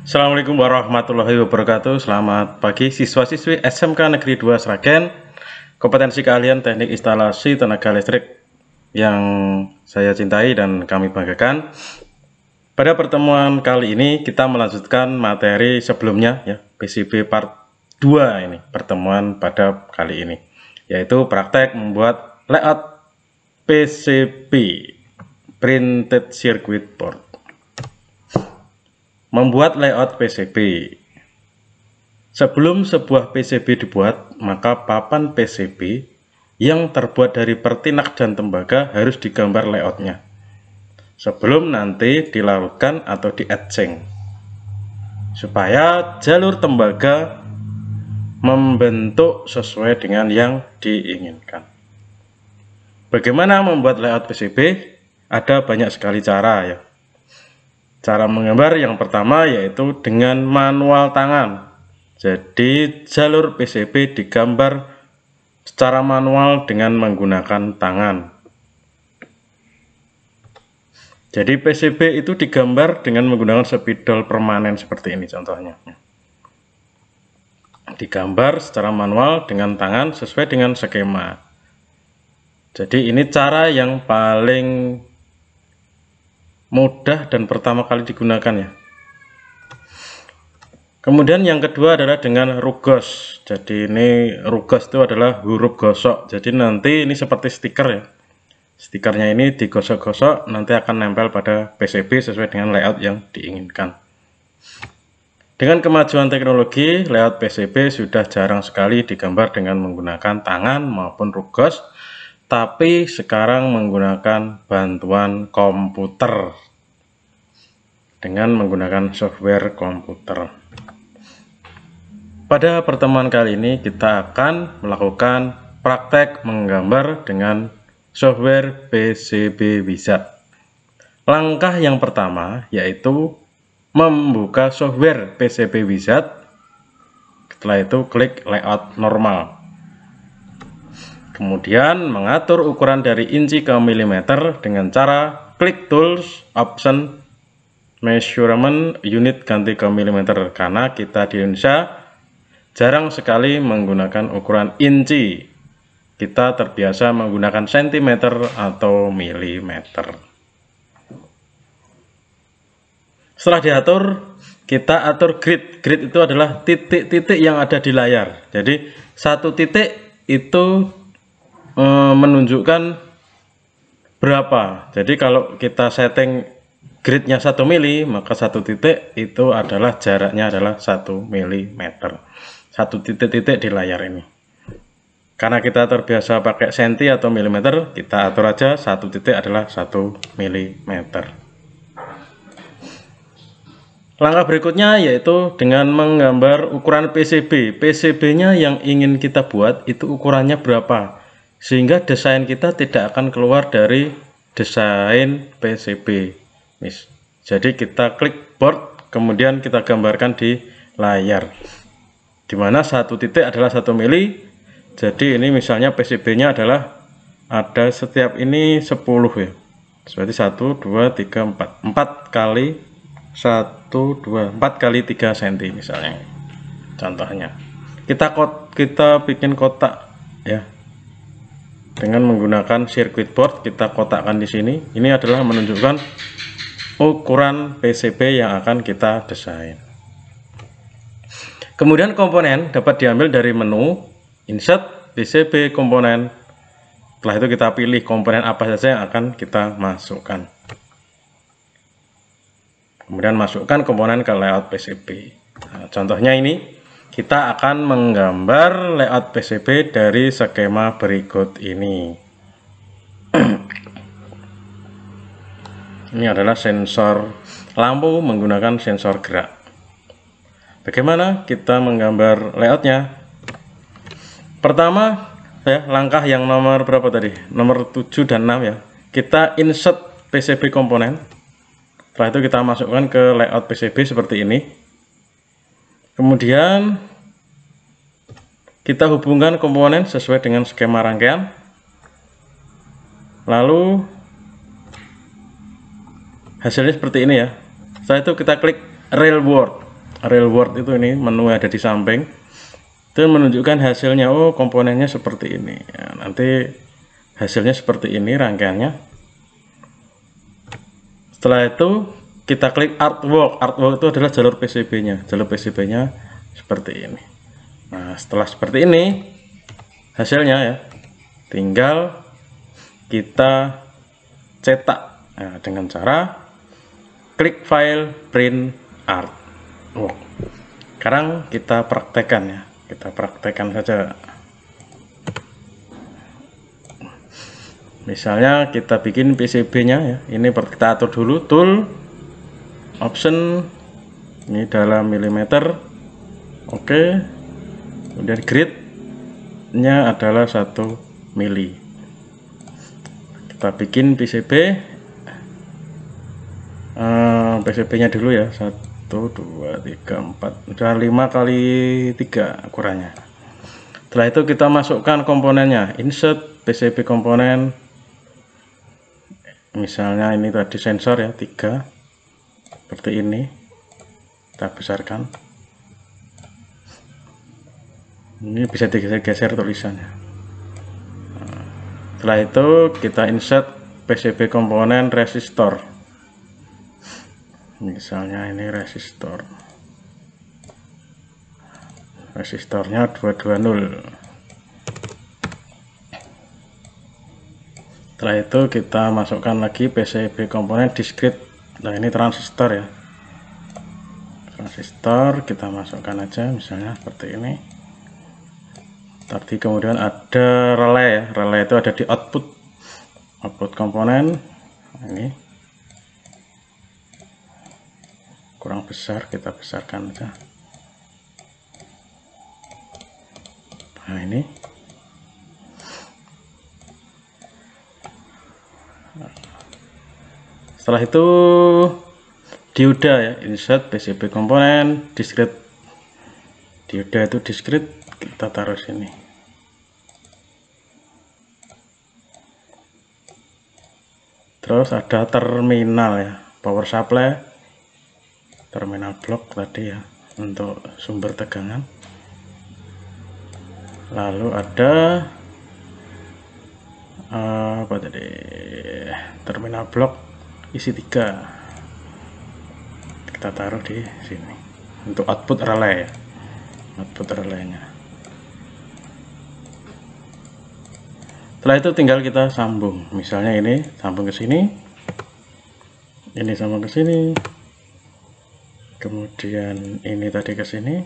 Assalamualaikum warahmatullahi wabarakatuh. Selamat pagi siswa-siswi SMK Negeri 2 Sragen. Kompetensi kalian teknik instalasi tenaga listrik yang saya cintai dan kami banggakan. Pada pertemuan kali ini kita melanjutkan materi sebelumnya ya, PCB part 2 ini, pertemuan pada kali ini, yaitu praktek membuat layout PCB, Printed Circuit Board. Membuat layout PCB. Sebelum sebuah PCB dibuat, maka papan PCB yang terbuat dari pertinak dan tembaga harus digambar layoutnya sebelum nanti dilarutkan atau di-etching, supaya jalur tembaga membentuk sesuai dengan yang diinginkan. Bagaimana membuat layout PCB? Ada banyak sekali cara ya. Cara menggambar yang pertama yaitu dengan manual tangan. Jadi jalur PCB digambar secara manual dengan menggunakan tangan. Jadi PCB itu digambar dengan menggunakan spidol permanen seperti ini contohnya. Digambar secara manual dengan tangan sesuai dengan skema. Jadi ini cara yang paling mudah dan pertama kali digunakan ya. Kemudian yang kedua adalah dengan rugos. Jadi ini rugos itu adalah huruf gosok. Jadi nanti ini seperti stiker ya. Stikernya ini digosok-gosok, nanti akan nempel pada PCB sesuai dengan layout yang diinginkan. Dengan kemajuan teknologi, layout PCB sudah jarang sekali digambar dengan menggunakan tangan maupun rugos, tapi sekarang menggunakan bantuan komputer dengan menggunakan software komputer. Pada pertemuan kali ini kita akan melakukan praktek menggambar dengan software PCB Wizard. Langkah yang pertama yaitu membuka software PCB Wizard. Setelah itu klik layout normal. Kemudian mengatur ukuran dari inci ke milimeter dengan cara klik tools, option, measurement, unit ganti ke milimeter, karena kita di Indonesia jarang sekali menggunakan ukuran inci. Kita terbiasa menggunakan sentimeter atau milimeter. Setelah diatur, kita atur grid. Grid itu adalah titik-titik yang ada di layar. Jadi satu titik itu menunjukkan berapa. Jadi kalau kita setting gridnya 1 mili, maka satu titik itu adalah jaraknya adalah 1 mm. Satu titik-titik di layar ini. Karena kita terbiasa pakai senti atau milimeter, kita atur aja satu titik adalah 1 mm. Langkah berikutnya yaitu dengan menggambar ukuran PCB. PCB-nya yang ingin kita buat itu ukurannya berapa, sehingga desain kita tidak akan keluar dari desain PCB. Jadi kita klik board, kemudian kita gambarkan di layar, dimana satu titik adalah 1 mili. Jadi ini misalnya PCB-nya adalah ada setiap ini 10 ya. Berarti 1, 2, 3, 4. 4 kali 1, 2, 4 kali 3 cm misalnya. Contohnya. Kita bikin kotak ya. Dengan menggunakan circuit board kita kotakkan di sini. Ini adalah menunjukkan ukuran PCB yang akan kita desain. Kemudian komponen dapat diambil dari menu insert PCB komponen. Setelah itu kita pilih komponen apa saja yang akan kita masukkan. Kemudian masukkan komponen ke layout PCB. Nah, contohnya ini kita akan menggambar layout PCB dari skema berikut ini. Ini adalah sensor lampu menggunakan sensor gerak. Bagaimana kita menggambar layoutnya? Pertama ya, langkah yang nomor berapa tadi? Nomor 7 dan 6 ya. Kita insert PCB komponen. Setelah itu kita masukkan ke layout PCB seperti ini. Kemudian kita hubungkan komponen sesuai dengan skema rangkaian. Lalu hasilnya seperti ini ya. Setelah itu kita klik Railboard. real world itu, ini menu ada di samping, itu menunjukkan hasilnya. Oh, komponennya seperti ini ya, nanti hasilnya seperti ini rangkaiannya. Setelah itu kita klik artwork. Artwork itu adalah jalur PCB-nya. Jalur PCB-nya seperti ini. Nah, setelah seperti ini hasilnya ya, tinggal kita cetak dengan cara klik file print artwork. Sekarang kita praktekkan ya, kita praktekkan saja. Misalnya kita bikin PCB-nya ya, ini kita atur dulu tool option, ini dalam milimeter, oke. Kemudian grid-nya adalah 1 mili. Kita bikin PCB-nya dulu ya, 1 2 3 4, udah 5 kali 3 ukurannya. Setelah itu kita masukkan komponennya, insert PCB komponen. Misalnya ini tadi sensor ya, 3 seperti ini, kita besarkan. Ini bisa digeser tulisannya. Setelah itu kita insert PCB komponen resistor. Misalnya ini resistornya 220. Setelah itu kita masukkan lagi PCB komponen discrete. Nah, ini transistor ya, transistor kita masukkan aja misalnya seperti ini. Tadi kemudian ada relay ya, relay itu ada di output komponen. Nah, ini kurang besar, kita besarkan aja. Nah, ini setelah itu dioda ya, insert PCB komponen discrete. Dioda itu discrete, kita taruh sini. Terus ada terminal ya, power supply, terminal blok tadi ya untuk sumber tegangan. Lalu ada apa tadi, terminal blok isi 3, kita taruh di sini untuk output relay ya, output relaynya. Setelah itu tinggal kita sambung, misalnya ini sambung ke sini, ini sambung ke sini, kemudian ini tadi ke sini,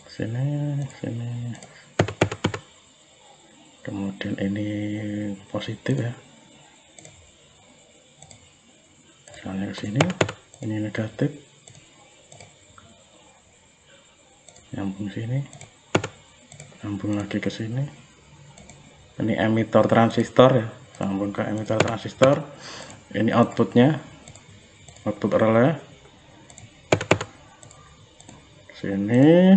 sini, kemudian ini positif ya, misalnya ke sini, ini negatif, nyambung sini, nyambung lagi ke sini. Ini emitter transistor ya, sambung ke emitter transistor. Ini outputnya, output relay sini,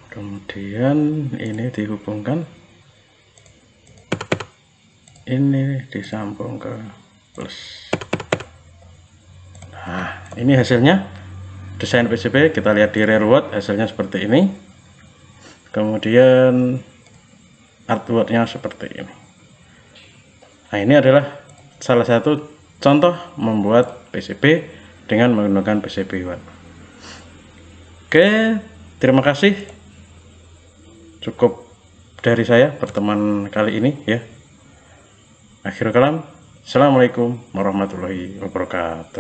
kemudian ini dihubungkan, ini disambung ke plus. Nah, ini hasilnya desain PCB. Kita lihat di real world, hasilnya seperti ini. Kemudian artworknya seperti ini. Nah, ini adalah salah satu contoh membuat PCB dengan menggunakan PCB watt. Oke, terima kasih. Cukup dari saya pertemuan kali ini ya. Akhirul kalam, assalamualaikum warahmatullahi wabarakatuh.